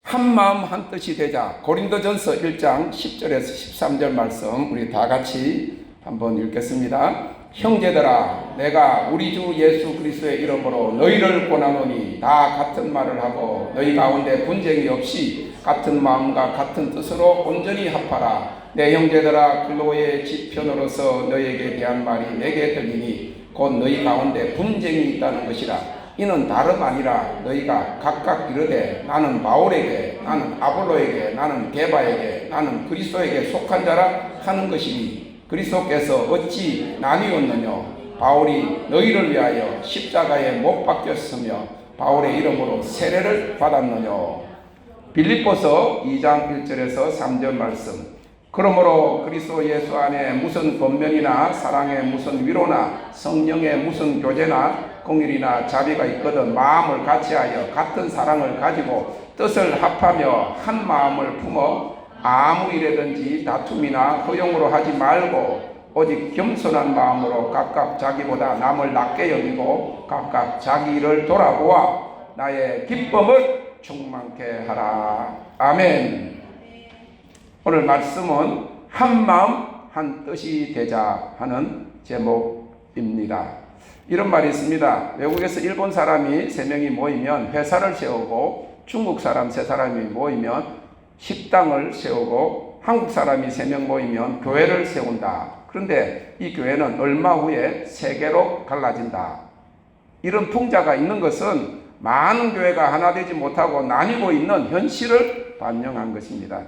한 마음 한 뜻이 되자. 고린도전서 1장 10절에서 13절 말씀 우리 다 같이 한번 읽겠습니다. 형제들아, 내가 우리 주 예수 그리스도의 이름으로 너희를 권하노니 다 같은 말을 하고 너희 가운데 분쟁이 없이 같은 마음과 같은 뜻으로 온전히 합하라. 내 형제들아, 클로의 지편으로서 너희에게 대한 말이 내게 들리니 곧 너희 가운데 분쟁이 있다는 것이라. 이는 다름 아니라 너희가 각각 이르되 나는 바울에게, 나는 아볼로에게, 나는 게바에게, 나는 그리스도에게 속한 자라 하는 것이니 그리스도께서 어찌 나뉘었느냐. 바울이 너희를 위하여 십자가에 못 박혔으며 바울의 이름으로 세례를 받았느냐. 빌립보서 2장 1절에서 3절 말씀. 그러므로 그리스도 예수 안에 무슨 권면이나 사랑의 무슨 위로나 성령의 무슨 교제나 공일이나 자비가 있거든 마음을 같이하여 같은 사랑을 가지고 뜻을 합하며 한 마음을 품어 아무 일에든지 다툼이나 허용으로 하지 말고 오직 겸손한 마음으로 각각 자기보다 남을 낮게 여기고 각각 자기 일을 돌아보아 나의 기쁨을 충만케 하라. 아멘. 오늘 말씀은 한 마음 한 뜻이 되자 하는 제목입니다. 이런 말이 있습니다. 외국에서 일본 사람이 3명이 모이면 회사를 세우고 중국 사람 3사람이 모이면 식당을 세우고 한국 사람이 3명 모이면 교회를 세운다. 그런데 이 교회는 얼마 후에 3개로 갈라진다. 이런 풍자가 있는 것은 많은 교회가 하나 되지 못하고 나뉘고 있는 현실을 반영한 것입니다.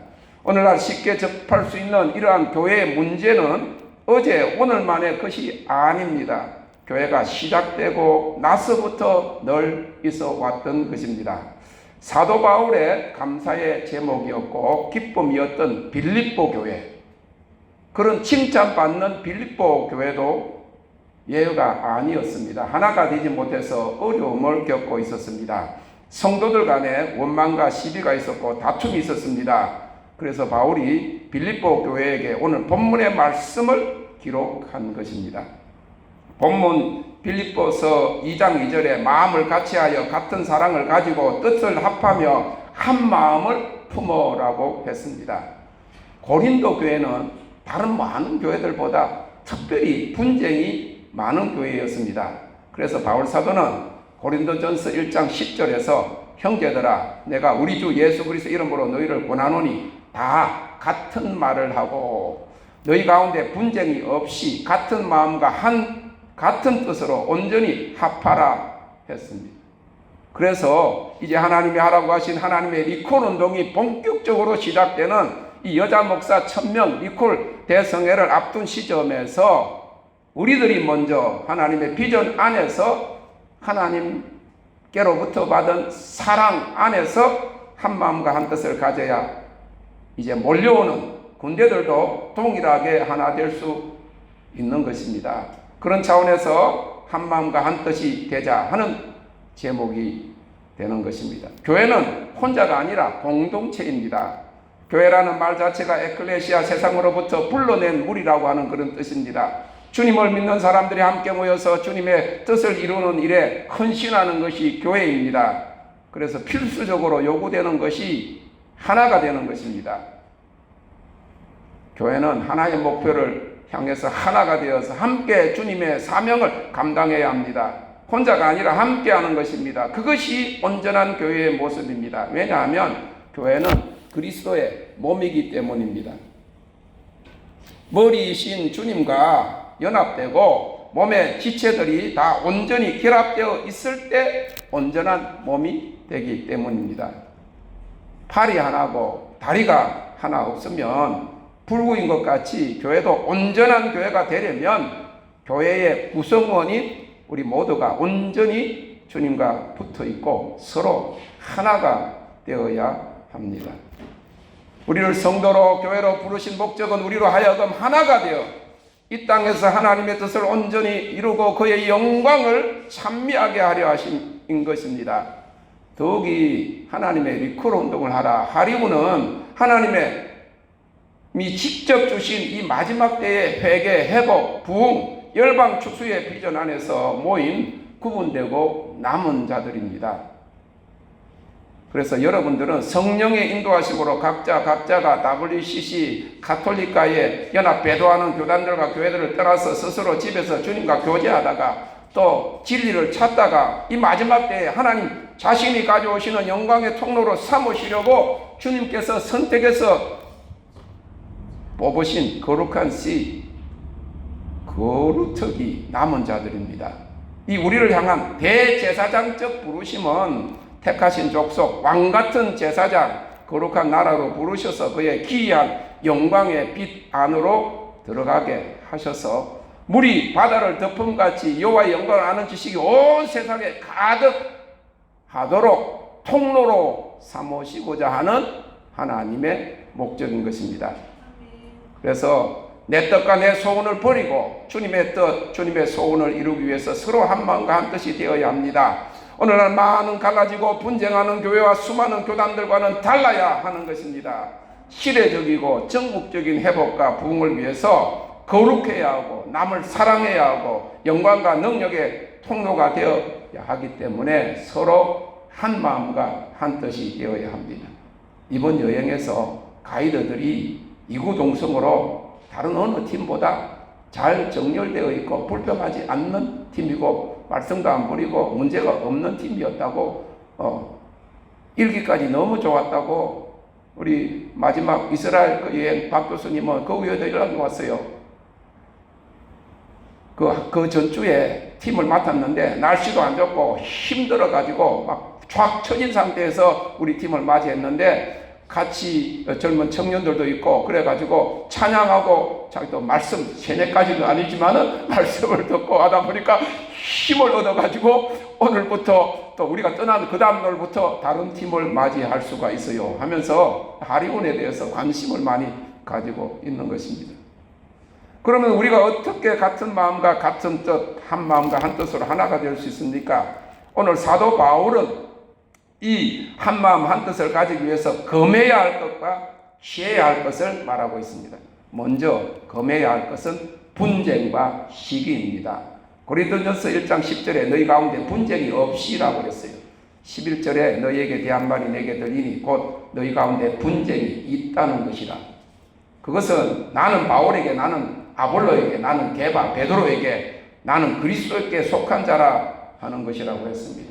오늘날 쉽게 접할 수 있는 이러한 교회의 문제는 어제 오늘만의 것이 아닙니다. 교회가 시작되고 나서부터 늘 있어 왔던 것입니다. 사도 바울의 감사의 제목이었고 기쁨이었던 빌립보 교회, 그런 칭찬받는 빌립보 교회도 예외가 아니었습니다. 하나가 되지 못해서 어려움을 겪고 있었습니다. 성도들 간에 원망과 시비가 있었고 다툼이 있었습니다. 그래서 바울이 빌립보 교회에게 오늘 본문의 말씀을 기록한 것입니다. 본문 빌립보서 2장 2절에 마음을 같이하여 같은 사랑을 가지고 뜻을 합하며 한 마음을 품어라고 했습니다. 고린도 교회는 다른 많은 교회들보다 특별히 분쟁이 많은 교회였습니다. 그래서 바울 사도는 고린도전서 1장 10절에서 형제들아, 내가 우리 주 예수 그리스도 이름으로 너희를 권하노니 다 같은 말을 하고 너희 가운데 분쟁이 없이 같은 마음과 같은 뜻으로 온전히 합하라 했습니다. 그래서 이제 하나님이 하라고 하신 하나님의 리콜 운동이 본격적으로 시작되는 이 여자 목사 1000명 리콜 대성회를 앞둔 시점에서 우리들이 먼저 하나님의 비전 안에서 하나님께로부터 받은 사랑 안에서 한 마음과 한 뜻을 가져야 이제 몰려오는 군대들도 동일하게 하나 될 수 있는 것입니다. 그런 차원에서 한 마음과 한 뜻이 되자 하는 제목이 되는 것입니다. 교회는 혼자가 아니라 공동체입니다. 교회라는 말 자체가 에클레시아, 세상으로부터 불러낸 무리라고 하는 그런 뜻입니다. 주님을 믿는 사람들이 함께 모여서 주님의 뜻을 이루는 일에 헌신하는 것이 교회입니다. 그래서 필수적으로 요구되는 것이 하나가 되는 것입니다. 교회는 하나의 목표를 향해서 하나가 되어서 함께 주님의 사명을 감당해야 합니다. 혼자가 아니라 함께 하는 것입니다. 그것이 온전한 교회의 모습입니다. 왜냐하면 교회는 그리스도의 몸이기 때문입니다. 머리이신 주님과 연합되고 몸의 지체들이 다 온전히 결합되어 있을 때 온전한 몸이 되기 때문입니다. 팔이 하나고 다리가 하나 없으면 불구인 것 같이 교회도 온전한 교회가 되려면 교회의 구성원인 우리 모두가 온전히 주님과 붙어 있고 서로 하나가 되어야 합니다. 우리를 성도로 교회로 부르신 목적은 우리로 하여금 하나가 되어 이 땅에서 하나님의 뜻을 온전히 이루고 그의 영광을 찬미하게 하려 하신 것입니다. 더욱이 하나님의 리콜 운동을 하라. 하리우는 하나님의 직접 주신 이 마지막 때의 회개, 회복, 부흥, 열방 축수의 비전 안에서 모인 구분되고 남은 자들입니다. 그래서 여러분들은 성령의 인도하심으로 각자가 WCC 가톨릭과의 연합 배도하는 교단들과 교회들을 떠나서 스스로 집에서 주님과 교제하다가 또 진리를 찾다가 이 마지막 때에 하나님 자신이 가져오시는 영광의 통로로 삼으시려고 주님께서 선택해서 뽑으신 거룩한 씨, 거루터기 남은 자들입니다. 이 우리를 향한 대제사장적 부르심은 택하신 족속, 왕같은 제사장, 거룩한 나라로 부르셔서 그의 기이한 영광의 빛 안으로 들어가게 하셔서 물이 바다를 덮음같이 여호와의 영광을 아는 지식이 온 세상에 가득하도록 통로로 삼으시고자 하는 하나님의 목적인 것입니다. 그래서 내 뜻과 내 소원을 버리고 주님의 뜻, 주님의 소원을 이루기 위해서 서로 한 마음과 한 뜻이 되어야 합니다. 오늘날 많은 갈라지고 분쟁하는 교회와 수많은 교단들과는 달라야 하는 것입니다. 시대적이고 전국적인 회복과 부흥을 위해서 거룩해야 하고 남을 사랑해야 하고 영광과 능력의 통로가 되어야 하기 때문에 서로 한 마음과 한 뜻이 되어야 합니다. 이번 여행에서 가이드들이 이구동성으로 다른 어느 팀보다 잘 정렬되어 있고 불평하지 않는 팀이고 말썽도 안 부리고 문제가 없는 팀이었다고 일기까지 너무 좋았다고 우리 마지막 이스라엘 여행 박 교수님은 그 위에도 연락이 왔어요. 그 전주에 팀을 맡았는데 날씨도 안 좋고 힘들어가지고 막 쫙 처진 상태에서 우리 팀을 맞이했는데 같이 젊은 청년들도 있고 그래가지고 찬양하고 자기도 말씀 세네까지는 아니지만은 말씀을 듣고 하다 보니까 힘을 얻어가지고 오늘부터 또 우리가 떠나는 그 다음 날부터 다른 팀을 맞이할 수가 있어요 하면서 하리운에 대해서 관심을 많이 가지고 있는 것입니다. 그러면 우리가 어떻게 같은 마음과 같은 뜻, 한 마음과 한 뜻으로 하나가 될 수 있습니까? 오늘 사도 바울은 이 한마음 한뜻을 가지기 위해서 검해야 할 것과 취해야 할 것을 말하고 있습니다. 먼저 검해야 할 것은 분쟁과 시기입니다. 고린도전서 1장 10절에 너희 가운데 분쟁이 없이라고 그랬어요. 11절에 너희에게 대한 말이 내게 들리니 곧 너희 가운데 분쟁이 있다는 것이라. 그것은 나는 바울에게, 나는 아볼로에게, 나는 게바, 베드로에게, 나는 그리스도에게 속한 자라 하는 것이라고 했습니다.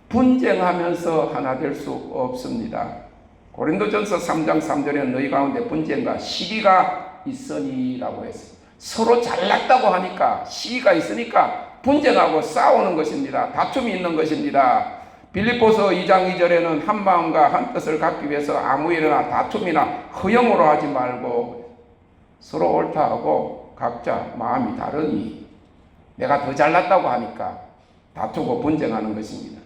분쟁하면서 하나 될 수 없습니다. 고린도전서 3장 3절에 너희 가운데 분쟁과 시기가 있으니라고 했어요. 서로 잘났다고 하니까 시기가 있으니까 분쟁하고 싸우는 것입니다. 다툼이 있는 것입니다. 빌립보서 2장 2절에는 한 마음과 한 뜻을 갖기 위해서 아무 일이나 다툼이나 허영으로 하지 말고 서로 옳다하고 각자 마음이 다르니 내가 더 잘났다고 하니까 다투고 분쟁하는 것입니다.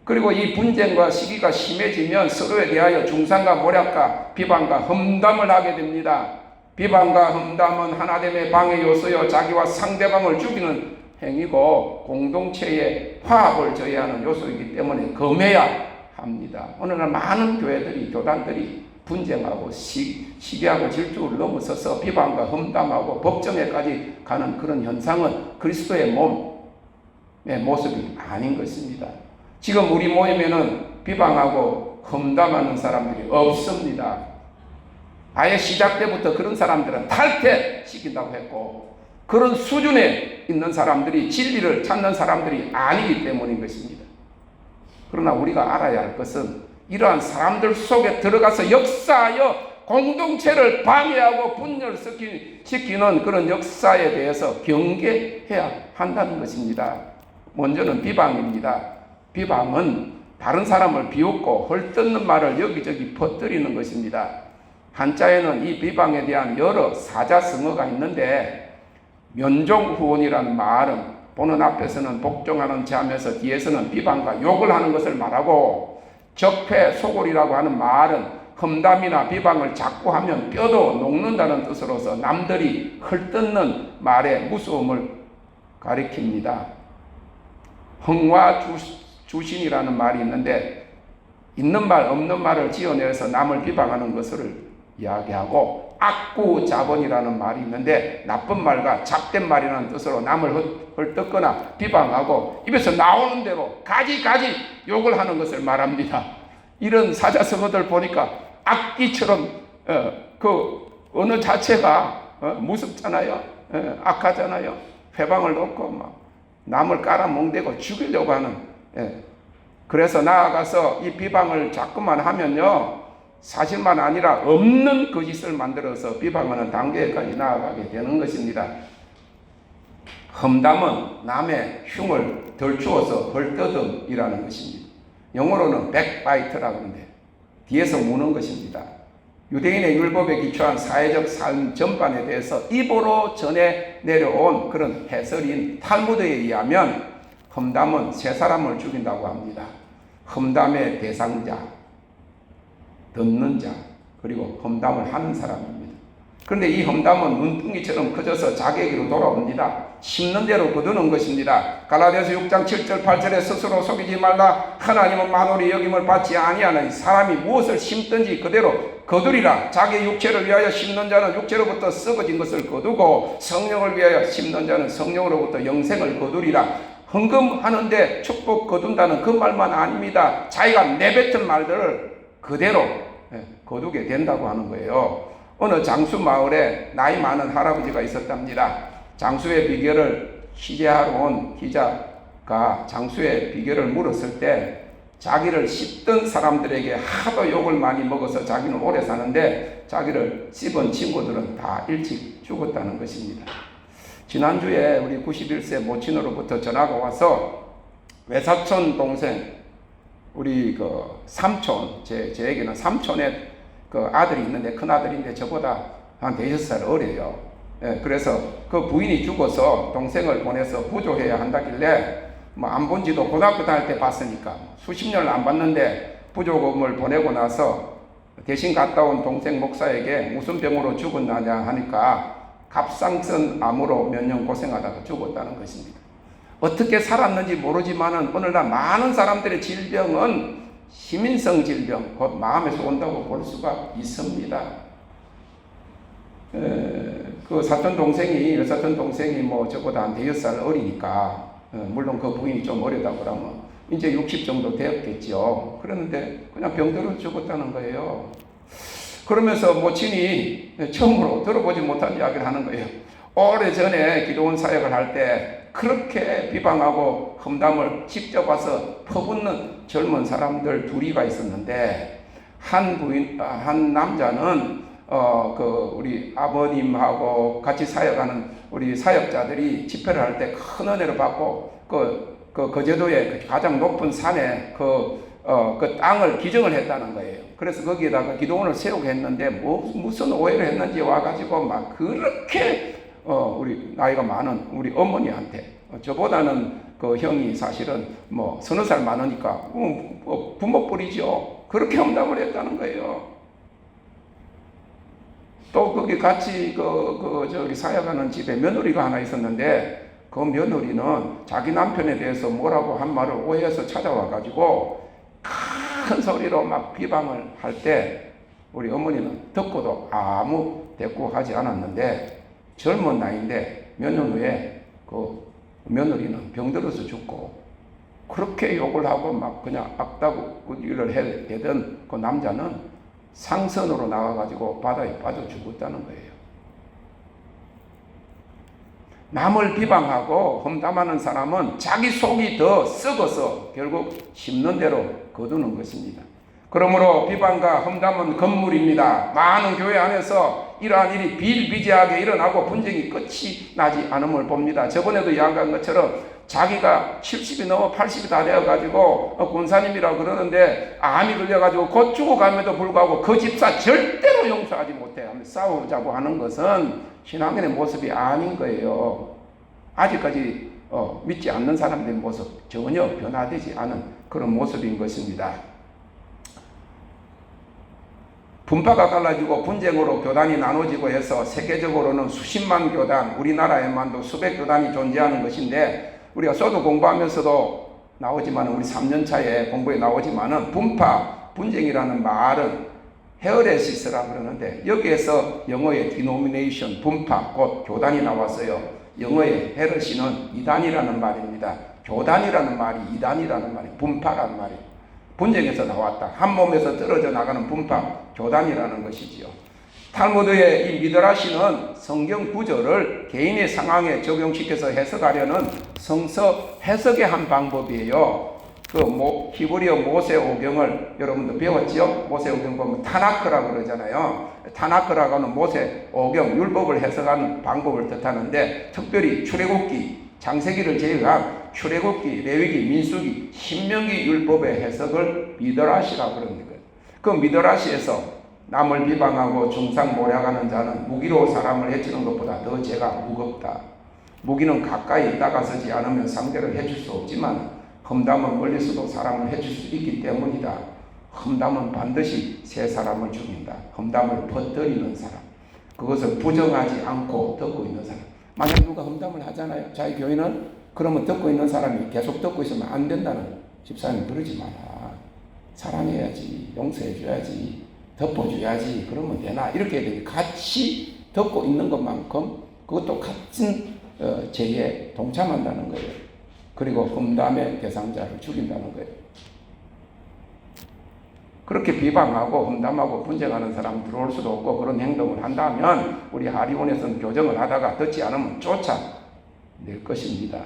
그리고 이 분쟁과 시기가 심해지면 서로에 대하여 중상과 모략과 비방과 험담을 하게 됩니다. 비방과 험담은 하나됨의 방해 요소요 자기와 상대방을 죽이는 행위고 공동체의 화합을 저해하는 요소이기 때문에 검해야 합니다. 오늘날 많은 교회들이 교단들이 분쟁하고 시기하고 질투를 넘어서서 비방과 험담하고 법정에까지 가는 그런 현상은 그리스도의 몸의 모습이 아닌 것입니다. 지금 우리 모임에는 비방하고 험담하는 사람들이 없습니다. 아예 시작 때부터 그런 사람들은 탈퇴시킨다고 했고 그런 수준에 있는 사람들이 진리를 찾는 사람들이 아니기 때문인 것입니다. 그러나 우리가 알아야 할 것은 이러한 사람들 속에 들어가서 역사하여 공동체를 방해하고 분열시키는 그런 역사에 대해서 경계해야 한다는 것입니다. 먼저는 비방입니다. 비방은 다른 사람을 비웃고 헐뜯는 말을 여기저기 퍼뜨리는 것입니다. 한자에는 이 비방에 대한 여러 사자성어가 있는데 면종후원이라는 말은 보는 앞에서는 복종하는 체하면서 뒤에서는 비방과 욕을 하는 것을 말하고 적폐소골이라고 하는 말은 험담이나 비방을 자꾸 하면 뼈도 녹는다는 뜻으로서 남들이 헐뜯는 말의 무서움을 가리킵니다. 흥화주신이라는 말이 있는데 있는 말 없는 말을 지어내서 남을 비방하는 것을 이야기하고 악구자본이라는 말이 있는데 나쁜 말과 잡된 말이라는 뜻으로 남을 헐뜯거나 비방하고 입에서 나오는 대로 가지 욕을 하는 것을 말합니다. 이런 사자성어들 보니까 악기처럼 그 언어 자체가 무섭잖아요. 악하잖아요. 회방을 놓고 막 남을 깔아뭉대고 죽이려고 하는. 그래서 나아가서 이 비방을 자꾸만 하면요, 사실만 아니라 없는 거짓을 만들어서 비방하는 단계까지 나아가게 되는 것입니다. 험담은 남의 흉을 덜 주어서 벌떠듬이라는 것입니다. 영어로는 backbite라고 하는데 뒤에서 무는 것입니다. 유대인의 율법에 기초한 사회적 삶 전반에 대해서 입으로 전해 내려온 그런 해설인 탈무드에 의하면 험담은 세 사람을 죽인다고 합니다. 험담의 대상자, 듣는 자, 그리고 험담을 하는 사람입니다. 그런데 이 험담은 눈덩이처럼 커져서 자기에게로 돌아옵니다. 심는 대로 거두는 것입니다. 갈라디아서 6장 7절 8절에 스스로 속이지 말라. 하나님은 만홀히 여김을 받지 아니하나니 사람이 무엇을 심든지 그대로 거두리라. 자기 육체를 위하여 심는 자는 육체로부터 썩어진 것을 거두고 성령을 위하여 심는 자는 성령으로부터 영생을 거두리라. 헌금하는데 축복 거둔다는 그 말만 아닙니다. 자기가 내뱉은 말들을 그대로 거두게 된다고 하는 거예요. 어느 장수 마을에 나이 많은 할아버지가 있었답니다. 장수의 비결을 취재하러 온 기자가 장수의 비결을 물었을 때 자기를 씹던 사람들에게 하도 욕을 많이 먹어서 자기는 오래 사는데 자기를 씹은 친구들은 다 일찍 죽었다는 것입니다. 지난주에 우리 91세 모친으로부터 전화가 와서 외사촌 동생, 우리 그 삼촌, 제에게는 삼촌의 그 아들이 있는데, 큰 아들인데 저보다 한 5살 어려요. 그래서 그 부인이 죽어서 동생을 보내서 부조해야 한다길래 뭐 안 본 지도 고등학교 다닐 때 봤으니까 수십 년을 안 봤는데 부조금을 보내고 나서 대신 갔다 온 동생 목사에게 무슨 병으로 죽었느냐 하니까 갑상선 암으로 몇 년 고생하다가 죽었다는 것입니다. 어떻게 살았는지 모르지만은 오늘날 많은 사람들의 질병은 시민성 질병, 곧 마음에서 온다고 볼 수가 있습니다. 그 사촌 동생이 뭐 저보다 한 5살 어리니까, 물론 그 부인이 좀 어리다고 그러면 이제 60 정도 되었겠죠. 그랬는데 그냥 병들어 죽었다는 거예요. 그러면서 모친이 처음으로 들어보지 못한 이야기를 하는 거예요. 오래전에 기도원 사역을 할 때 그렇게 비방하고 험담을 직접 와서 퍼붓는 젊은 사람들 둘이가 있었는데, 한 남자는 우리 아버님하고 같이 사역하는 우리 사역자들이 집회를 할 때 큰 은혜를 받고 거제도의 가장 높은 산에 그 땅을 기증을 했다는 거예요. 그래서 거기에다가 기도원을 세우게 했는데 무슨 오해를 했는지 와가지고 막 그렇게 우리 나이가 많은 우리 어머니한테, 저보다는 그 형이 사실은 뭐 서너 살 많으니까 부모뻘이죠. 그렇게 험담을 했다는 거예요. 또 거기 같이 저기 사역하는 집에 며느리가 하나 있었는데, 그 며느리는 자기 남편에 대해서 뭐라고 한 말을 오해해서 찾아와가지고 큰 소리로 막 비방을 할 때 우리 어머니는 듣고도 아무 대꾸하지 않았는데, 젊은 나이인데 몇 년 후에 그 며느리는 병들어서 죽고, 그렇게 욕을 하고 막 그냥 악다구리를 해대던 그 남자는 상선으로 나가가지고 바다에 빠져 죽었다는 거예요. 남을 비방하고 험담하는 사람은 자기 속이 더 썩어서 결국 심는 대로 거두는 것입니다. 그러므로 비방과 험담은 건물입니다. 많은 교회 안에서 이러한 일이 비일비재하게 일어나고 분쟁이 끝이 나지 않음을 봅니다. 저번에도 이야기한 것처럼 자기가 70이 넘어 80이 다 되어가지고 권사님이라고 그러는데 암이 걸려가지고 곧 죽어감에도 불구하고 그 집사 절대로 용서하지 못해 하면서 싸우자고 하는 것은 신앙인의 모습이 아닌 거예요. 아직까지 믿지 않는 사람들의 모습, 전혀 변화되지 않은 그런 모습인 것입니다. 분파가 갈라지고 분쟁으로 교단이 나눠지고 해서 세계적으로는 수십만 교단, 우리나라에만도 수백 교단이 존재하는 것인데, 우리가 소도 공부하면서도 나오지만, 우리 3년차에 공부에 나오지만은 분쟁이라는 말은 헤어레시스라고 그러는데, 여기에서 영어의 denomination, 분파, 곧 교단이 나왔어요. 영어의 헤르시는 이단이라는 말입니다. 교단이라는 말이 이단이라는 말이 분파라는 말이에요. 분쟁에서 나왔다. 한 몸에서 떨어져 나가는 분파 교단이라는 것이지요. 탈무드의 이 미드라시는 성경 구절을 개인의 상황에 적용시켜서 해석하려는 성서 해석의 한 방법이에요. 히브리어 모세오경을 여러분도 배웠죠? 모세오경 보면 타나크라고 그러잖아요. 타나크라고 하는 모세오경, 율법을 해석하는 방법을 뜻하는데, 특별히 출애굽기, 창세기를 제외한 출애굽기, 레위기, 민수기, 신명기 율법의 해석을 미드라시라고 그러는 거예요. 그 미드라시에서 남을 비방하고 중상모략하는 자는 무기로 사람을 해치는 것보다 더 죄가 무겁다. 무기는 가까이 다가서지 않으면 상대를 해칠 수 없지만 험담은 멀리서도 사람을 해칠 수 있기 때문이다. 험담은 반드시 세 사람을 죽인다. 험담을 퍼뜨리는 사람, 그것을 부정하지 않고 듣고 있는 사람. 만약 누가 험담을 하잖아요. 자기 교인은 그러면 듣고 있는 사람이 계속 듣고 있으면 안 된다는. 집사님 그러지 마라. 사랑해야지, 용서해줘야지, 덮어줘야지. 그러면 되나? 이렇게 되니 같이 듣고 있는 것만큼 그것도 같은 죄에 동참한다는 거예요. 그리고 험담의 대상자를 죽인다는 거예요. 그렇게 비방하고 험담하고 분쟁하는 사람 들어올 수도 없고, 그런 행동을 한다면 우리 하리원에서는 교정을 하다가 듣지 않으면 쫓아낼 것입니다.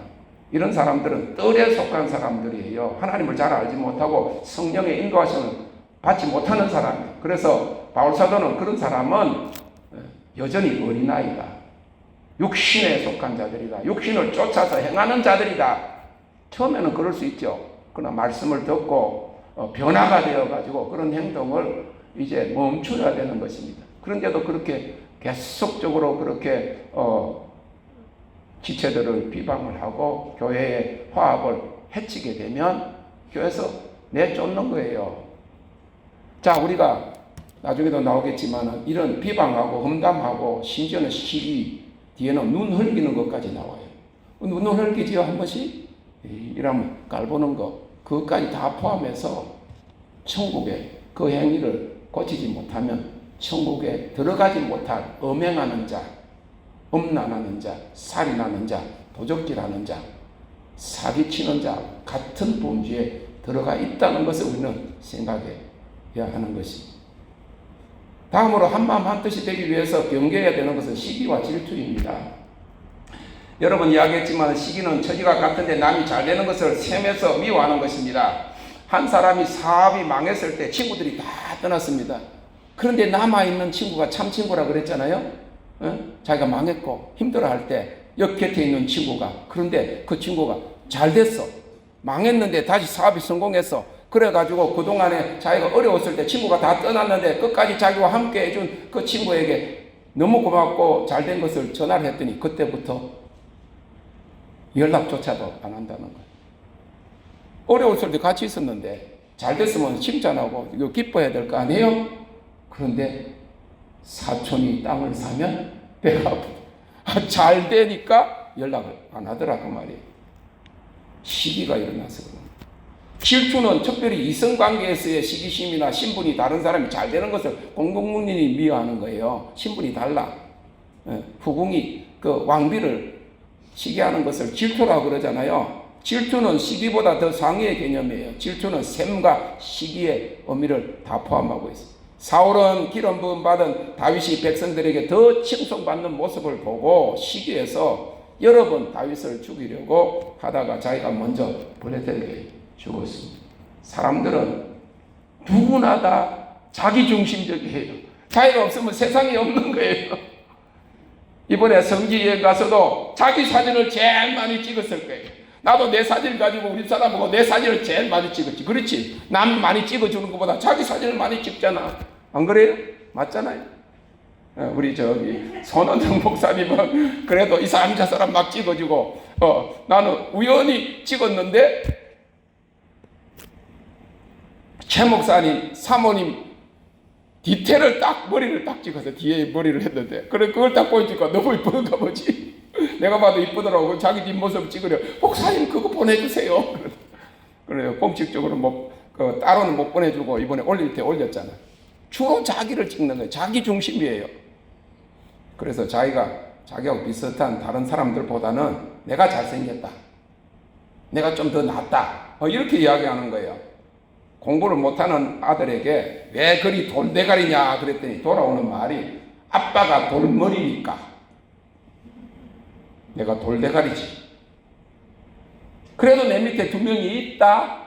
이런 사람들은 뜰에 속한 사람들이에요. 하나님을 잘 알지 못하고 성령의 인도하심을 받지 못하는 사람이에요. 그래서 바울사도는 그런 사람은 여전히 어린아이다. 육신에 속한 자들이다. 육신을 쫓아서 행하는 자들이다. 처음에는 그럴 수 있죠. 그러나 말씀을 듣고 변화가 되어가지고 그런 행동을 이제 멈춰야 되는 것입니다. 그런데도 그렇게 계속적으로 그렇게 지체들을 비방을 하고 교회의 화합을 해치게 되면 교회에서 내쫓는 거예요. 자, 우리가 나중에도 나오겠지만 이런 비방하고 험담하고 심지어는 시기 뒤에는 눈 흘기는 것까지 나와요. 눈 흘기지요, 한 번씩? 이러면 깔보는 거, 그것까지 다 포함해서 천국에 그 행위를 고치지 못하면 천국에 들어가지 못할 음행하는 자, 음란하는 자, 살인하는 자, 도적질하는 자, 사기치는 자 같은 범죄에 들어가 있다는 것을 우리는 생각해야 하는 것입니다. 다음으로 한마음 한뜻이 되기 위해서 경계해야 되는 것은 시기와 질투입니다. 여러분 이야기했지만 시기는 처지가 같은데 남이 잘 되는 것을 셈해서 미워하는 것입니다. 한 사람이 사업이 망했을 때 친구들이 다 떠났습니다. 그런데 남아있는 친구가 참 친구라 그랬잖아요. 자기가 망했고 힘들어할 때 옆 곁에 있는 친구가, 그런데 그 친구가 잘 됐어. 망했는데 다시 사업이 성공했어. 그래가지고 그동안에 자기가 어려웠을 때 친구가 다 떠났는데 끝까지 자기와 함께 해준 그 친구에게 너무 고맙고 잘 된 것을 전화를 했더니 그때부터 연락조차도 안 한다는 거예요. 어려웠을 때 같이 있었는데 잘 됐으면 칭찬하고 이거 기뻐해야 될 거 아니에요? 그런데 사촌이 땅을 사면 배가 아프다. 잘 되니까 연락을 안 하더라 그 말이에요. 시기가 일어나서 그런. 질투는 특별히 이성관계에서의 시기심이나 신분이 다른 사람이 잘 되는 것을 공공문인이 미워하는 거예요. 신분이 달라. 후궁이 그 왕비를 시기하는 것을 질투라고 그러잖아요. 질투는 시기보다 더 상위의 개념이에요. 질투는 셈과 시기의 의미를 다 포함하고 있습니다. 사울은 기름 부음 받은 다윗이 백성들에게 더 칭송받는 모습을 보고 시기해서 여러 번 다윗을 죽이려고 하다가 자기가 먼저 블레셋에게 죽었습니다. 사람들은 누구나 다 자기중심적이에요. 자기가 없으면 세상이 없는 거예요. 이번에 성지에 가서도 자기 사진을 제일 많이 찍었을 거예요. 나도 내 사진을 가지고 우리 사람 보고 내 사진을 제일 많이 찍었지. 그렇지? 남 많이 찍어주는 것보다 자기 사진을 많이 찍잖아. 안 그래요? 맞잖아요. 우리 손원정 목사님은 그래도 이 사람 저 사람 막 찍어주고 나는 우연히 찍었는데 최 목사님 사모님 디테일을 딱 머리를 딱 찍어서 뒤에 머리를 했는데 그래 그걸 딱 보여주니까 너무 이쁘던가 보지. 내가 봐도 이쁘더라고. 자기 뒷모습 찍으려 목사님 그거 보내주세요. 그래요. 공식적으로 따로는 못 보내주고 이번에 올릴 때 올렸잖아. 주로 자기를 찍는 거예요. 자기 중심이에요. 그래서 자기하고 비슷한 다른 사람들보다는 내가 잘생겼다, 내가 좀 더 낫다, 이렇게 이야기하는 거예요. 공부를 못하는 아들에게 왜 그리 돌대가리냐 그랬더니 돌아오는 말이 아빠가 돌머리니까 내가 돌대가리지. 그래도 내 밑에 2명이 있다.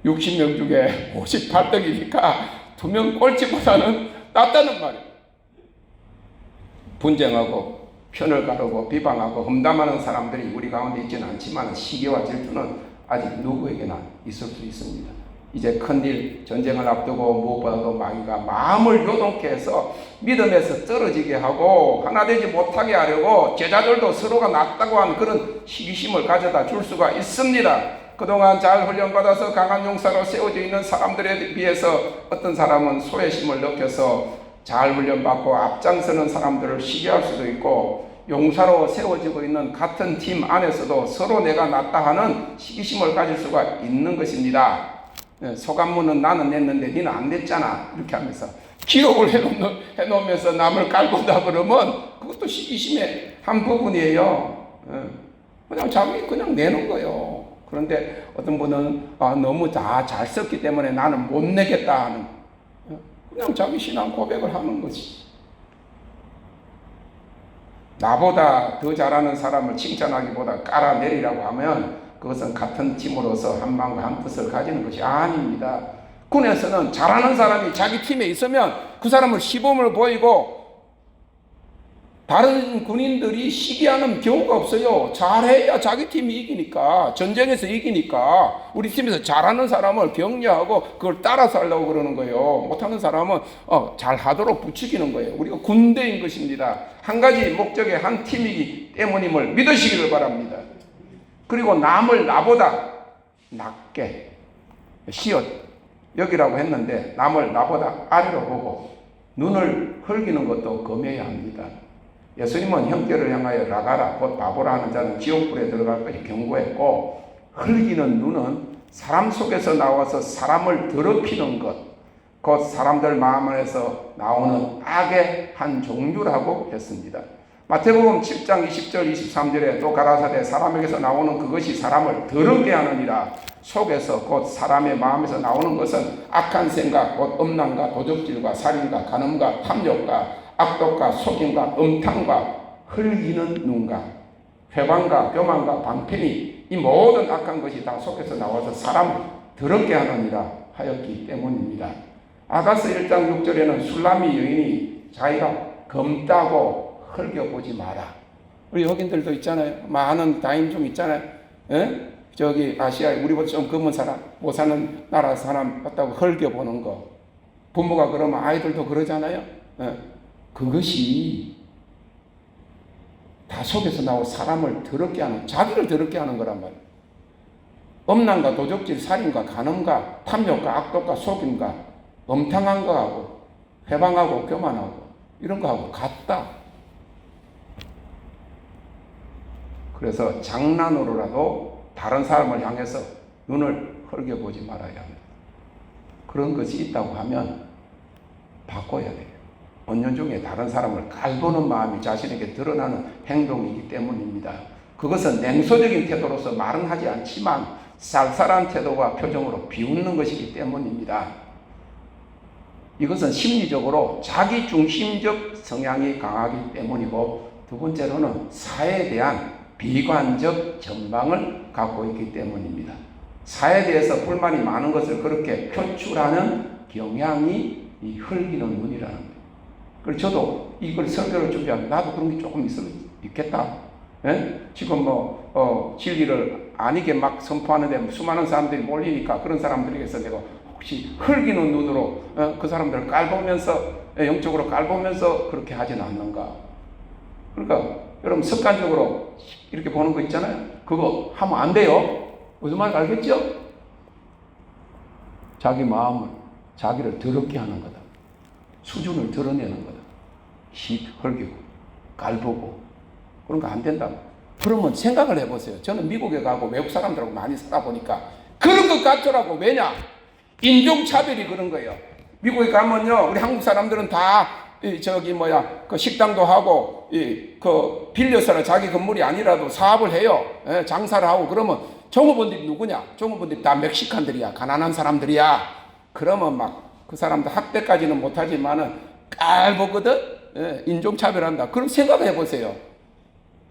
60명 중에 58덕이니까 2명 꼴찌보다는 낫다는 말이에요. 분쟁하고 편을 가르고 비방하고 험담하는 사람들이 우리 가운데 있지는 않지만 시기와 질투는 아직 누구에게나 있을 수 있습니다. 이제 큰일 전쟁을 앞두고 무엇보다도 마귀가 마음을 요동케 해서 믿음에서 떨어지게 하고 하나 되지 못하게 하려고 제자들도 서로가 낫다고 하는 그런 시기심을 가져다 줄 수가 있습니다. 그동안 잘 훈련받아서 강한 용사로 세워져 있는 사람들에 비해서 어떤 사람은 소외심을 느껴서 잘 훈련받고 앞장서는 사람들을 시기할 수도 있고 용사로 세워지고 있는 같은 팀 안에서도 서로 내가 낫다 하는 시기심을 가질 수가 있는 것입니다. 소감문은 나는 냈는데 니는 안 냈잖아 이렇게 하면서 기록을 해놓으면서 남을 깔보다 그러면 그것도 시기심의 한 부분이에요. 그냥 자기 그냥 내는 거예요. 그런데 어떤 분은 너무 다 잘 썼기 때문에 나는 못 내겠다 하는 그냥 자기 신앙 고백을 하는 거지. 나보다 더 잘하는 사람을 칭찬하기보다 깔아내리라고 하면 그것은 같은 팀으로서 한 마음과 한 뜻을 가지는 것이 아닙니다. 군에서는 잘하는 사람이 자기 팀에 있으면 그 사람을 시범을 보이고 다른 군인들이 시기하는 경우가 없어요. 잘해야 자기 팀이 이기니까, 전쟁에서 이기니까 우리 팀에서 잘하는 사람을 격려하고 그걸 따라서 하려고 그러는 거예요. 못하는 사람은 잘하도록 부추기는 거예요. 우리가 군대인 것입니다. 한 가지 목적의 한 팀이기 때문임을 믿으시기를 바랍니다. 그리고 남을 나보다 낮게 시옷 여기라고 했는데 남을 나보다 아래로 보고 눈을 흘기는 것도 금해야 합니다. 예수님은 형제를 향하여 라가라 곧 바보라 하는 자는 지옥불에 들어갈 것이 경고했고 흘기는 눈은 사람 속에서 나와서 사람을 더럽히는 것 곧 사람들 마음 안에서 나오는 악의 한 종류라고 했습니다. 마태복음 7장 20절 23절에 또 가라사대 사람에게서 나오는 그것이 사람을 더럽게 하느니라. 속에서 곧 사람의 마음에서 나오는 것은 악한 생각 곧 음란과 도적질과 살인과 간음과 탐욕과 악독과 속임과 음탕과 흘기는 눈과 회방과 교만과 방편이 이 모든 악한 것이 다 속에서 나와서 사람을 더럽게 하느니라 하였기 때문입니다. 아가서 1장 6절에는 술람이 여인이 자기가 검다고 흘겨보지 마라. 우리 흑인들도 있잖아요. 많은 다인종 있잖아요. 에? 저기 아시아에 우리보다 좀 검은 사람, 못 사는 나라 사람 같다고 흘겨보는 거. 부모가 그러면 아이들도 그러잖아요. 에? 그것이 다 속에서 나온 사람을 더럽게 하는, 자기를 더럽게 하는 거란 말이에요. 음란과 도적질, 살인과 간음과 탐욕과 악독과 속임과 음탕한 거하고 회방하고 교만하고 이런 거하고 같다. 그래서 장난으로라도 다른 사람을 향해서 눈을 흘겨보지 말아야 합니다. 그런 것이 있다고 하면 바꿔야 돼요. 은연중에 다른 사람을 깔보는 마음이 자신에게 드러나는 행동이기 때문입니다. 그것은 냉소적인 태도로서 말은 하지 않지만 쌀쌀한 태도와 표정으로 비웃는 것이기 때문입니다. 이것은 심리적으로 자기중심적 성향이 강하기 때문이고 두 번째로는 사회에 대한 비관적 전망을 갖고 있기 때문입니다. 사회에 대해서 불만이 많은 것을 그렇게 표출하는 경향이 이 흘기는 눈이라는 거예요. 그래서 저도 이걸 설교를 준비하면 나도 그런 게 조금 있겠다. 예? 지금 진리를 아니게 막 선포하는데 수많은 사람들이 몰리니까 그런 사람들에게서 내가 혹시 흘기는 눈으로 그 사람들을 깔보면서 영적으로 깔보면서 그렇게 하지는 않는가. 그러니까 여러분 습관적으로 이렇게 보는 거 있잖아요. 그거 하면 안 돼요. 무슨 말인지 알겠죠? 자기 마음을 자기를 더럽게 하는 거다. 수준을 드러내는 거다. 흘기고 깔보고 그런 거 안 된다. 그러면 생각을 해보세요. 저는 미국에 가고 외국 사람들하고 많이 살아보니까 그런 것 같더라고. 왜냐? 인종차별이 그런 거예요. 미국에 가면요, 우리 한국 사람들은 다 그 식당도 하고 그 빌려서는 자기 건물이 아니라도 사업을 해요. 장사를 하고 그러면 종업원들이 누구냐? 종업원들이 다 멕시칸들이야. 가난한 사람들이야. 그러면 막 그 사람들 학대까지는 못하지만은 깔보거든? 예, 인종차별한다. 그럼 생각해 보세요.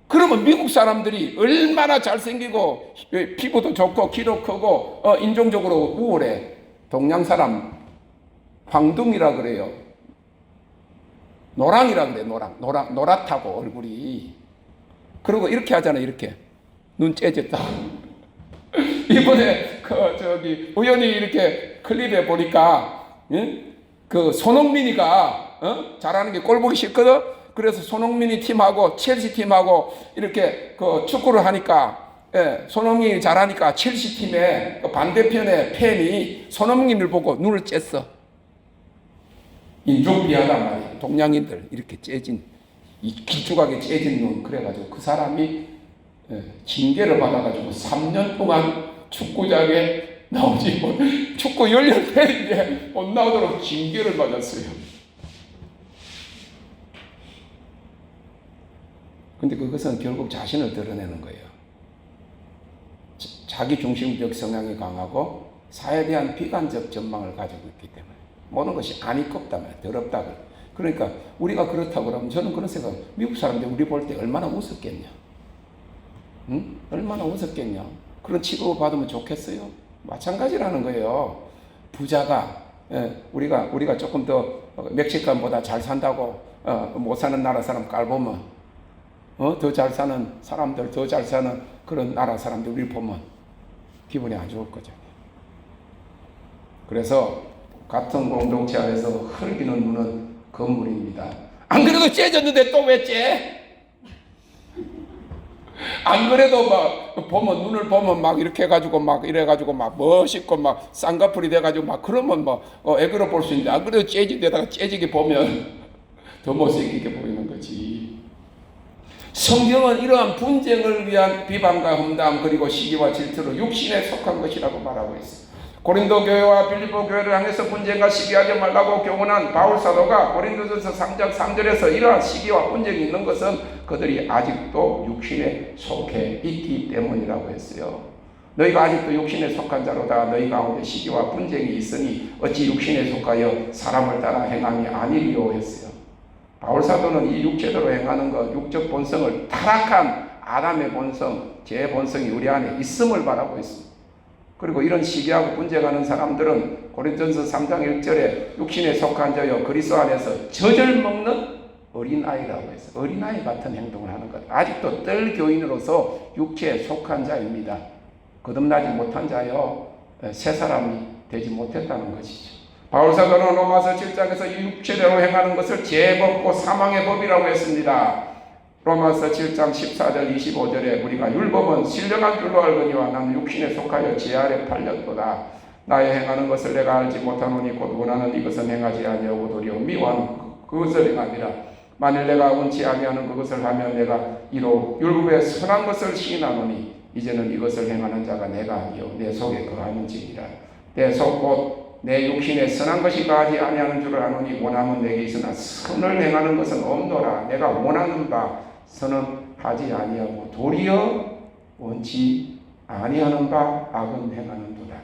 그러면 미국 사람들이 얼마나 잘생기고 피부도 좋고 키도 크고 인종적으로 우월해. 동양 사람 황둥이라 그래요. 노랑이라 그래. 노랗다고 얼굴이. 그리고 이렇게 하잖아. 이렇게 눈 째졌다. 이번에 우연히 이렇게 클립에 보니까 그 손흥민이가 잘하는 게 꼴 보기 싫거든. 그래서 손흥민이 팀하고 첼시 팀하고 이렇게 그 축구를 하니까 손흥민이 잘하니까 첼시 팀의 그 반대편의 팬이 손흥민을 보고 눈을 쬐어. 인종비하단 말이야. 동양인들 이렇게 째진 이 길쭉하게 째진 눈. 그래가지고 그 사람이 징계를 받아가지고 3년 동안 축구장에 나오지 못, 축구 열렬팬인데 못 나오도록 징계를 받았어요. 근데 그것은 결국 자신을 드러내는 거예요. 자기 중심적 성향이 강하고 사회에 대한 비관적 전망을 가지고 있기 때문에 모든 것이 안이 껍다 말이야. 더럽다. 그러니까 우리가 그렇다고 그러면 저는 그런 생각, 미국 사람들 우리 볼 때 얼마나 웃었겠냐. 응? 얼마나 웃었겠냐. 그런 취급을 받으면 좋겠어요? 마찬가지라는 거예요. 부자가 우리가 조금 더 멕시칸보다 잘 산다고 못 사는 나라 사람 깔보면 더 잘 사는 사람들, 더 잘 사는 그런 나라 사람들 우리 보면 기분이 안 좋을 거죠. 그래서 같은 공동체 안에서 흐르기는 눈은 건물입니다. 안 그래도 째졌는데 또 왜 째? 안 그래도 막 보면 눈을 보면 막 이렇게 해가지고 막 이래가지고 막 멋있고 막 쌍꺼풀이 돼가지고 막 그러면 뭐 애그러 볼 수 있는데 안 그래도 째지데다가 째지게 보면 더 못생기게 보이는 거지. 성경은 이러한 분쟁을 위한 비방과 험담 그리고 시기와 질투로 육신에 속한 것이라고 말하고 있습니다. 고린도 교회와 빌립보 교회를 향해서 분쟁과 시기하지 말라고 교훈한 바울 사도가 고린도전서 3장 3절에서 이러한 시기와 분쟁이 있는 것은 그들이 아직도 육신에 속해 있기 때문이라고 했어요. 너희가 아직도 육신에 속한 자로다. 너희 가운데 시기와 분쟁이 있으니 어찌 육신에 속하여 사람을 따라 행함이 아니리요 했어요. 바울 사도는 이 육체대로 행하는 것, 육적 본성을 타락한 아담의 본성, 제 본성이 우리 안에 있음을 말하고 있습니다. 그리고 이런 시기하고 분쟁하는 사람들은 고린도전서 3장 1절에 육신에 속한 자여 그리스도 안에서 젖을 먹는 어린아이라고 했어요. 어린아이 같은 행동을 하는 것. 아직도 뜰교인으로서 육체에 속한 자입니다. 거듭나지 못한 자여 새 사람이 되지 못했다는 것이죠. 바울사도는 로마서 7장에서 이 육체대로 행하는 것을 죄법고 사망의 법이라고 했습니다. 로마서 7장 14절 25절에 우리가 율법은 신령한 줄로 알거니와 나는 육신에 속하여 제 아래 팔렸도다. 나의 행하는 것을 내가 알지 못하노니 곧 원하는 이것은 행하지 아니하고 도리어 미워하는 그것을 행하니라. 만일 내가 원치 아니하는 그것을 하면 내가 이로 율법의 선한 것을 시인하노니 이제는 이것을 행하는 자가 내가 아니요 내 속에 거하는지니라. 내 속 곧 내 육신에 선한 것이 가하지 아니하는 줄을 아노니 원함은 내게 있으나 선을 행하는 것은 없노라. 내가 원하는 바 선은 하지 아니하고 도리어 원치 아니하는 바 악은 행하는도다.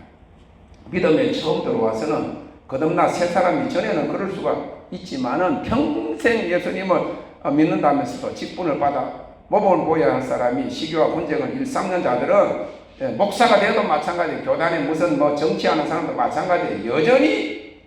믿음에 처음 들어와서는 거듭나 새 사람이 전에는 그럴 수가 있지만은 평생 예수님을 믿는다면서도 직분을 받아 모범을 보여야 할 사람이 시기와 분쟁을 일삼는 자들은 목사가 돼도 마찬가지, 교단에 무슨 정치하는 사람도 마찬가지, 여전히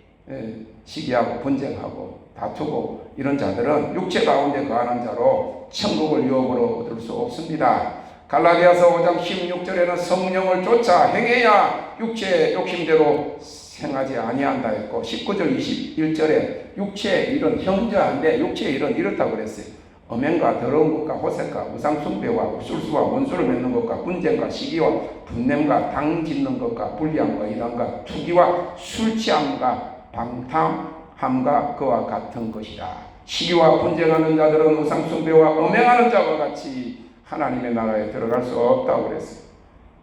시기하고 분쟁하고 다투고 이런 자들은 육체 가운데 거하는 자로 천국을 유업으로 얻을 수 없습니다. 갈라디아서 5장 16절에는 성령을 쫓아 행해야 육체의 욕심대로 행하지 아니한다 했고 19절 21절에 육체의 일은 형제한데 육체의 일은 이렇다고 그랬어요. 엄행과 더러운 것과 호색과 우상숭배와 술수와 원수를 맺는 것과 분쟁과 시기와 분냄과 당 짓는 것과 불리함과 이단과 투기와 술취함과 방탕함과 그와 같은 것이다. 시기와 분쟁하는 자들은 우상숭배와 엄행하는 자와 같이 하나님의 나라에 들어갈 수 없다고 그랬어요.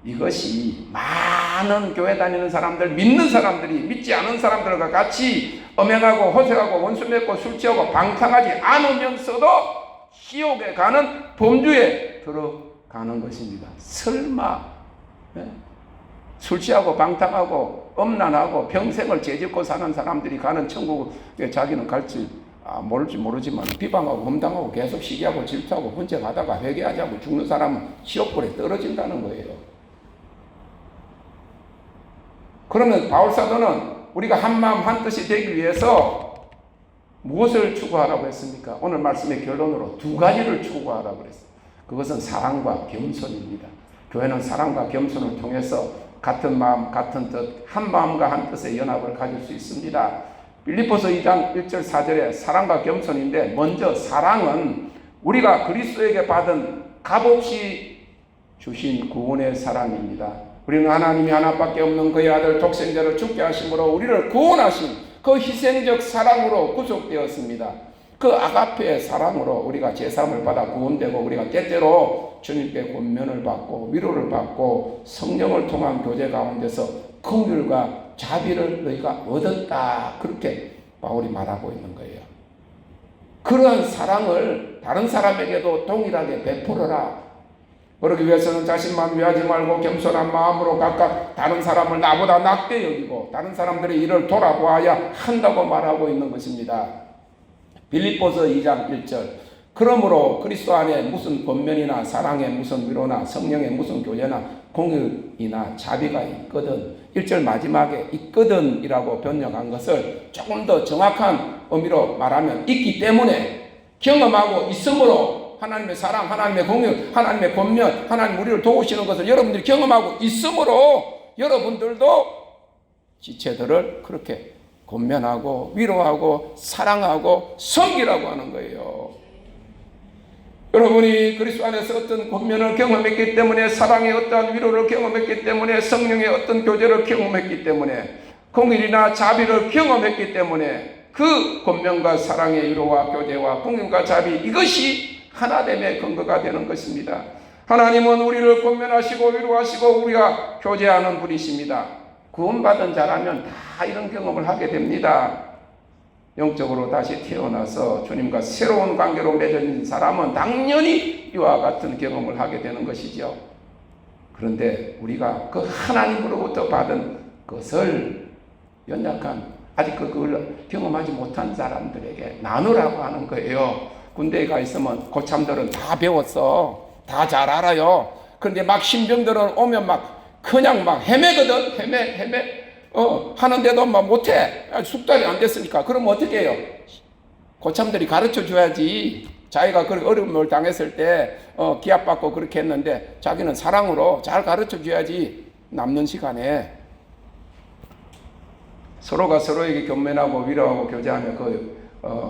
이것이 많은 교회 다니는 사람들, 믿는 사람들이 믿지 않은 사람들과 같이 엄행하고 호색하고 원수 맺고 술 취하고 방탕하지 않으면서도 지옥에 가는 범주에 들어가는 것입니다. 설마 예? 술 취하고 방탕하고 음란하고 평생을 죄짓고 사는 사람들이 가는 천국에 자기는 갈지 모를지 모르지만 비방하고 험담하고 계속 시기하고 질투하고 분쟁하다가 회개하자고 죽는 사람은 지옥불에 떨어진다는 거예요. 그러면 바울사도는 우리가 한마음 한뜻이 되기 위해서 무엇을 추구하라고 했습니까? 오늘 말씀의 결론으로 두 가지를 추구하라고 그랬어요. 그것은 사랑과 겸손입니다. 교회는 사랑과 겸손을 통해서 같은 마음, 같은 뜻, 한 마음과 한 뜻의 연합을 가질 수 있습니다. 빌립보서 2장 1절 4절에 사랑과 겸손인데, 먼저 사랑은 우리가 그리스도에게 받은 값없이 주신 구원의 사랑입니다. 우리는 하나님이 하나밖에 없는 그의 아들 독생자를 죽게 하심으로 우리를 구원하신 그 희생적 사랑으로 구속되었습니다. 그 아가페의 사랑으로 우리가 제사함을 받아 구원되고, 우리가 때때로 주님께 권면을 받고 위로를 받고 성령을 통한 교제 가운데서 긍휼과 자비를 너희가 얻었다, 그렇게 바울이 말하고 있는 거예요. 그러한 사랑을 다른 사람에게도 동일하게 베풀어라. 그러기 위해서는 자신만 위하지 말고 겸손한 마음으로 각각 다른 사람을 나보다 낮게 여기고 다른 사람들의 일을 돌아보아야 한다고 말하고 있는 것입니다. 빌립보서 2장 1절, 그러므로 그리스도 안에 무슨 권면이나 사랑에 무슨 위로나 성령의 무슨 교제나 공의이나 자비가 있거든, 1절 마지막에 있거든 이라고 번역한 것을 조금 더 정확한 의미로 말하면 있기 때문에, 경험하고 있으므로 하나님의 사랑, 하나님의 공의, 하나님의 권면, 하나님 우리를 도우시는 것을 여러분들이 경험하고 있으므로 여러분들도 지체들을 그렇게 권면하고 위로하고 사랑하고 섬기라고 하는 거예요. 여러분이 그리스도 안에서 어떤 권면을 경험했기 때문에, 사랑의 어떤 위로를 경험했기 때문에, 성령의 어떤 교제를 경험했기 때문에, 공의나 자비를 경험했기 때문에, 그 권면과 사랑의 위로와 교제와 공의과 자비, 이것이 하나됨의 근거가 되는 것입니다. 하나님은 우리를 권면하시고 위로하시고 우리가 교제하는 분이십니다. 구원받은 자라면 다 이런 경험을 하게 됩니다. 영적으로 다시 태어나서 주님과 새로운 관계로 맺어진 사람은 당연히 이와 같은 경험을 하게 되는 것이죠. 그런데 우리가 그 하나님으로부터 받은 것을 연약한, 아직 그걸 경험하지 못한 사람들에게 나누라고 하는 거예요. 군대에 가 있으면 고참들은 다 배웠어, 다 잘 알아요. 그런데 막 신병들은 오면 막 그냥 막 헤매거든. 헤매 하는데도 막 못해. 숙달이 안 됐으니까. 그럼 어떻게 해요? 고참들이 가르쳐 줘야지. 자기가 그 어려움을 당했을 때 기합받고 그렇게 했는데 자기는 사랑으로 잘 가르쳐 줘야지. 남는 시간에 서로가 서로에게 견면하고 위로하고 교제하며 그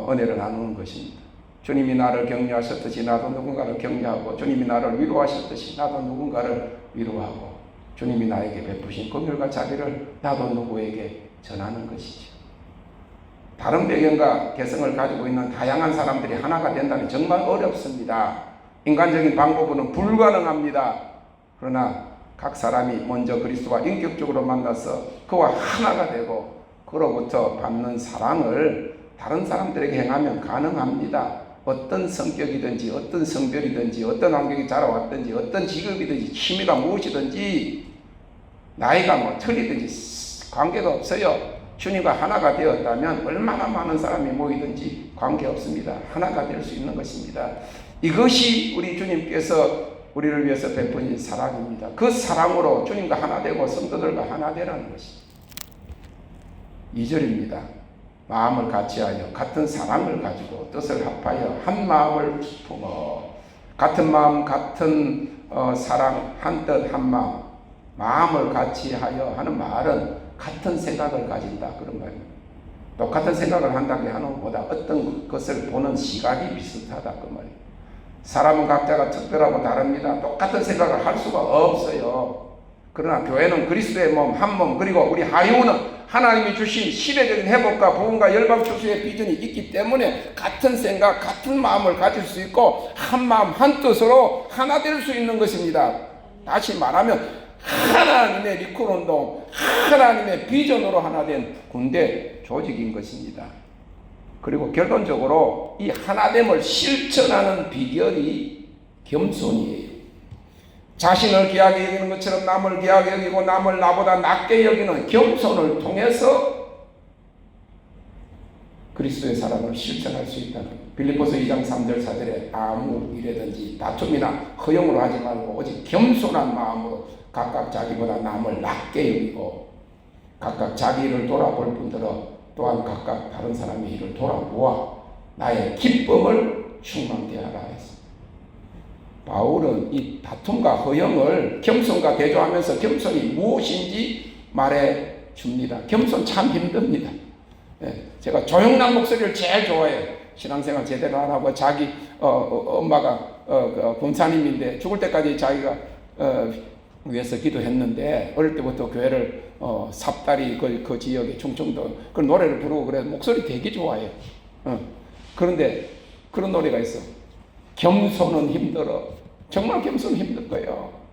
은혜를 나누는 것입니다. 주님이 나를 격려하셨듯이 나도 누군가를 격려하고, 주님이 나를 위로하셨듯이 나도 누군가를 위로하고, 주님이 나에게 베푸신 긍휼과 자비를 나도 누구에게 전하는 것이죠. 다른 배경과 개성을 가지고 있는 다양한 사람들이 하나가 된다는 정말 어렵습니다. 인간적인 방법으로는 불가능합니다. 그러나 각 사람이 먼저 그리스도와 인격적으로 만나서 그와 하나가 되고 그로부터 받는 사랑을 다른 사람들에게 행하면 가능합니다. 어떤 성격이든지 어떤 성별이든지 어떤 환경이 자라왔든지 어떤 직업이든지 취미가 무엇이든지 나이가 뭐 틀리든지 관계가 없어요. 주님과 하나가 되었다면 얼마나 많은 사람이 모이든지 관계없습니다. 하나가 될 수 있는 것입니다. 이것이 우리 주님께서 우리를 위해서 베푸신 사랑입니다. 그 사랑으로 주님과 하나 되고 성도들과 하나 되라는 것입니다. 2절입니다. 마음을 같이하여 같은 사랑을 가지고 뜻을 합하여 한 마음을 품어. 같은 마음, 같은 사랑, 한 뜻, 한 마음. 마음을 같이하여 하는 말은 같은 생각을 가진다, 그런 말입니다. 똑같은 생각을 한다고 하는 것보다 어떤 것을 보는 시각이 비슷하다, 그 말입니다. 사람은 각자가 특별하고 다릅니다. 똑같은 생각을 할 수가 없어요. 그러나 교회는 그리스도의 몸, 한 몸, 그리고 우리 하이오는 하나님이 주신 시대적인 회복과 부흥과 열방 추수의 비전이 있기 때문에 같은 생각, 같은 마음을 가질 수 있고 한 마음, 한 뜻으로 하나 될 수 있는 것입니다. 다시 말하면 하나님의 리콜운동, 하나님의 비전으로 하나 된 군대 조직인 것입니다. 그리고 결론적으로 이 하나됨을 실천하는 비결이 겸손이에요. 자신을 귀하게 여기는 것처럼 남을 귀하게 여기고 남을 나보다 낮게 여기는 겸손을 통해서 그리스도의 사랑을 실천할 수 있다는 빌립보서 2장 3절 4절에 아무 일에든지 다툼이나 허용으로 하지 말고 오직 겸손한 마음으로 각각 자기보다 남을 낮게 여기고 각각 자기 일을 돌아볼 뿐더러 또한 각각 다른 사람의 일을 돌아보아 나의 기쁨을 충만케 하라 했습니다. 바울은 이 다툼과 허용을 겸손과 대조하면서 겸손이 무엇인지 말해 줍니다. 겸손 참 힘듭니다. 제가 조용한 목소리를 제일 좋아해요. 신앙생활 제대로 하라고 자기 엄마가 권사님인데 죽을 때까지 자기가 위해서 기도했는데 어릴 때부터 교회를 삽다리 그 지역에 충청도 그 노래를 부르고 그래 목소리 되게 좋아해요. 그런데 그런 노래가 있어. 겸손은 힘들어. 정말 겸손은 힘들 거예요.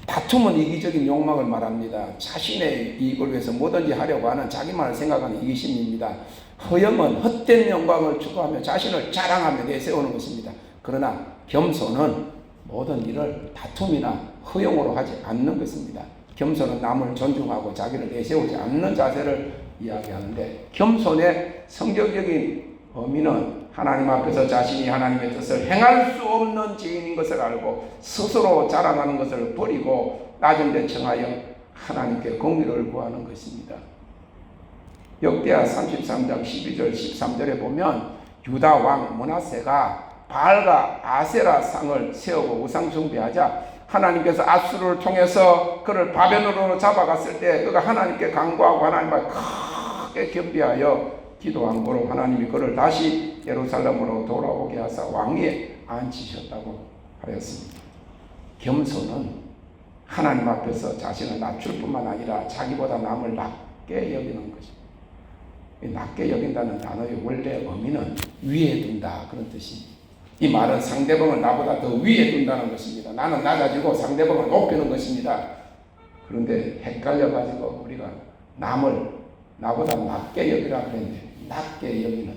다툼은 이기적인 욕망을 말합니다. 자신의 이익을 위해서 뭐든지 하려고 하는 자기만을 생각하는 이기심입니다. 허영은 헛된 영광을 추구하며 자신을 자랑하며 내세우는 것입니다. 그러나 겸손은 모든 일을 다툼이나 허용으로 하지 않는 것입니다. 겸손은 남을 존중하고 자기를 내세우지 않는 자세를 이야기하는데 겸손의 성경적인 의미는 하나님 앞에서 자신이 하나님의 뜻을 행할 수 없는 죄인인 것을 알고 스스로 자랑하는 것을 버리고 낮은 데 청하여 하나님께 공의를 구하는 것입니다. 역대하 33장 12절 13절에 보면 유다 왕 므낫세가 바알과 아세라 상을 세우고 우상 숭배하자 하나님께서 아수르를 통해서 그를 바벨론으로 잡아갔을 때 그가 하나님께 간구하고 하나님 앞에 크게 겸비하여 기도한 거로 하나님이 그를 다시 예루살렘으로 돌아오게 하사 왕위에 앉히셨다고 하였습니다. 겸손은 하나님 앞에서 자신을 낮출 뿐만 아니라 자기보다 남을 낮게 여기는 것입니다. 낮게 여긴다는 단어의 원래 의미는 위에 둔다 그런 뜻입니다. 이 말은 상대방을 나보다 더 위에 둔다는 것입니다. 나는 낮아지고 상대방을 높이는 것입니다. 그런데 헷갈려가지고 우리가 남을 나보다 낮게 여기라 그랬는데 낮게 여기는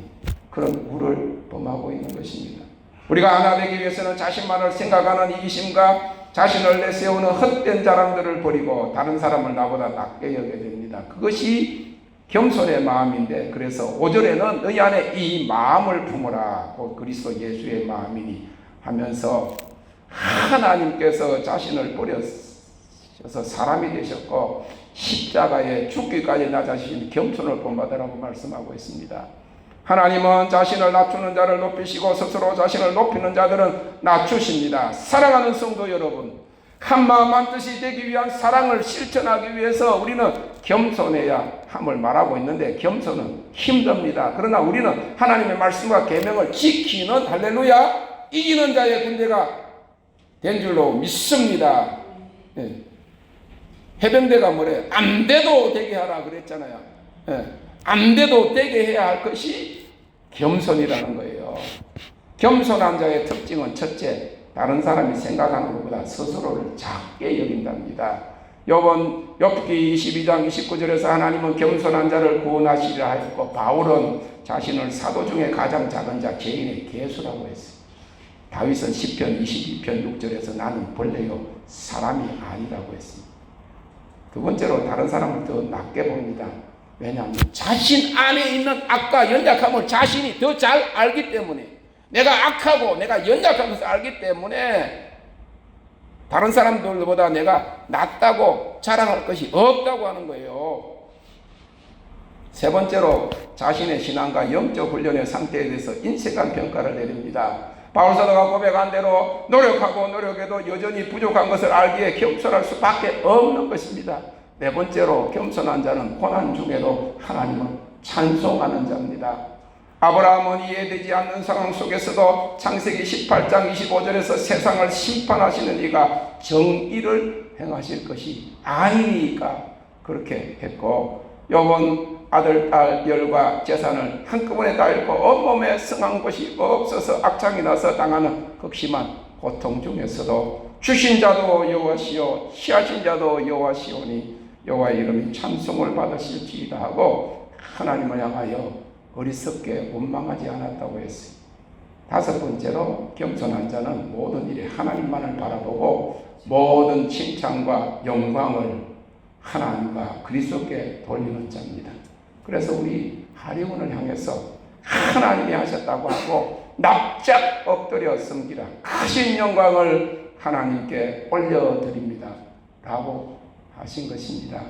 그런 우를 범하고 있는 것입니다. 우리가 하나 되기 위해서는 자신만을 생각하는 이기심과 자신을 내세우는 헛된 자랑들을 버리고 다른 사람을 나보다 낮게 여겨야 됩니다. 그것이 겸손의 마음인데 그래서 5절에는 너희 안에 이 마음을 품으라 곧 그리스도 예수의 마음이니 하면서 하나님께서 자신을 버려서 사람이 되셨고 십자가에 죽기까지 낮아지신 겸손을 본받으라고 말씀하고 있습니다. 하나님은 자신을 낮추는 자를 높이시고 스스로 자신을 높이는 자들은 낮추십니다. 사랑하는 성도 여러분, 한마음 한뜻이 되기 위한 사랑을 실천하기 위해서 우리는 겸손해야 함을 말하고 있는데 겸손은 힘듭니다. 그러나 우리는 하나님의 말씀과 계명을 지키는 할렐루야 이기는 자의 군대가 된 줄로 믿습니다. 해병대가 뭐래? 안 돼도 되게 하라 그랬잖아요. 안 돼도 되게 해야 할 것이 겸손이라는 거예요. 겸손한 자의 특징은 첫째, 다른 사람이 생각하는 것보다 스스로를 작게 여긴답니다. 욥기 22장 29절에서 하나님은 겸손한 자를 구원하시리라 하였고 바울은 자신을 사도 중에 가장 작은 자 죄인의 개수라고 했어요. 다윗은 시편 22편 6절에서 나는 벌레요 사람이 아니라고 했습니다. 두 번째로 다른 사람을 더 낮게 봅니다. 왜냐하면 자신 안에 있는 악과 연약함을 자신이 더 잘 알기 때문에 내가 악하고 내가 연약한 것을 알기 때문에 다른 사람들보다 내가 낫다고 자랑할 것이 없다고 하는 거예요. 세 번째로 자신의 신앙과 영적 훈련의 상태에 대해서 인색한 평가를 내립니다. 바울사도가 고백한 대로 노력하고 노력해도 여전히 부족한 것을 알기에 겸손할 수밖에 없는 것입니다. 네 번째로 겸손한 자는 고난 중에도 하나님을 찬송하는 자입니다. 아브라함은 이해되지 않는 상황 속에서도 창세기 18장 25절에서 세상을 심판하시는 이가 정의를 행하실 것이 아니니까 그렇게 했고 욥은 아들, 딸, 열과 재산을 한꺼번에 다 잃고 온몸에 성한 것이 없어서 악창이 나서 당하는 극심한 고통 중에서도 주신 자도 여호와시요 취하신 자도 여호와시오니 여호와의 이름이 찬송을 받으실지이다 하고 하나님을 향하여 어리석게 원망하지 않았다고 했어요. 다섯 번째로 겸손한 자는 모든 일에 하나님만을 바라보고 모든 칭찬과 영광을 하나님과 그리스도께 돌리는 자입니다. 그래서 우리 하리군을 향해서 하나님이 하셨다고 하고 납작 엎드려 섬기라. 크신 영광을 하나님께 올려드립니다. 라고 하신 것입니다.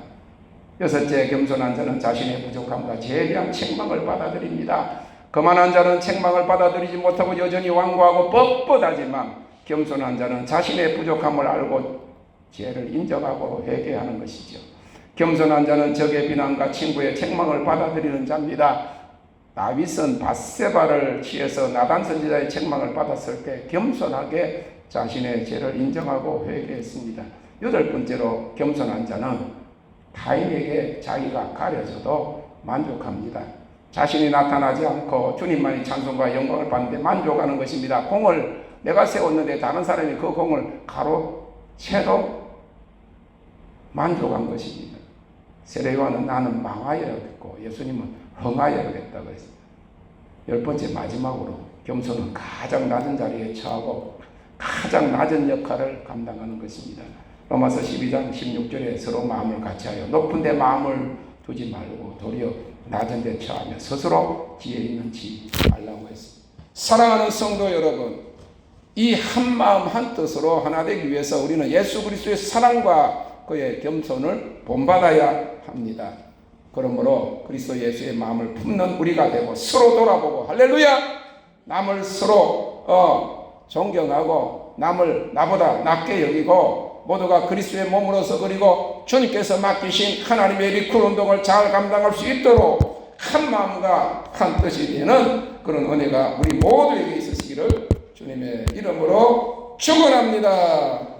여섯째, 겸손한 자는 자신의 부족함과 죄에 책망을 받아들입니다. 거만한 자는 책망을 받아들이지 못하고 여전히 완고하고 뻣뻣하지만 겸손한 자는 자신의 부족함을 알고 죄를 인정하고 회개하는 것이죠. 겸손한 자는 적의 비난과 친구의 책망을 받아들이는 자입니다. 다윗은 밧세바를 취해서 나단 선지자의 책망을 받았을 때 겸손하게 자신의 죄를 인정하고 회개했습니다. 여덟 번째로 겸손한 자는 타인에게 자기가 가려져도 만족합니다. 자신이 나타나지 않고 주님만이 찬송과 영광을 받는데 만족하는 것입니다. 공을 내가 세웠는데 다른 사람이 그 공을 가로채도 만족한 것입니다. 세례요한은 나는 망하여야겠고 예수님은 흥하여야겠다고 했습니다. 열 번째, 마지막으로 겸손은 가장 낮은 자리에 처하고 가장 낮은 역할을 감당하는 것입니다. 로마서 12장 16절에 서로 마음을 같이하여 높은 데 마음을 두지 말고 도리어 낮은 데 처하며 스스로 지혜 있는지 알라고 했습니다. 사랑하는 성도 여러분, 이 한 마음 한 뜻으로 하나 되기 위해서 우리는 예수 그리스도의 사랑과 그의 겸손을 본받아야 합니다. 그러므로 그리스도 예수의 마음을 품는 우리가 되고 서로 돌아보고 할렐루야! 남을 서로 존경하고 남을 나보다 낮게 여기고 모두가 그리스도의 몸으로서 그리고 주님께서 맡기신 하나님의 리쿨 운동을 잘 감당할 수 있도록 한 마음과 한 뜻이 되는 그런 은혜가 우리 모두에게 있으시기를 주님의 이름으로 축원합니다.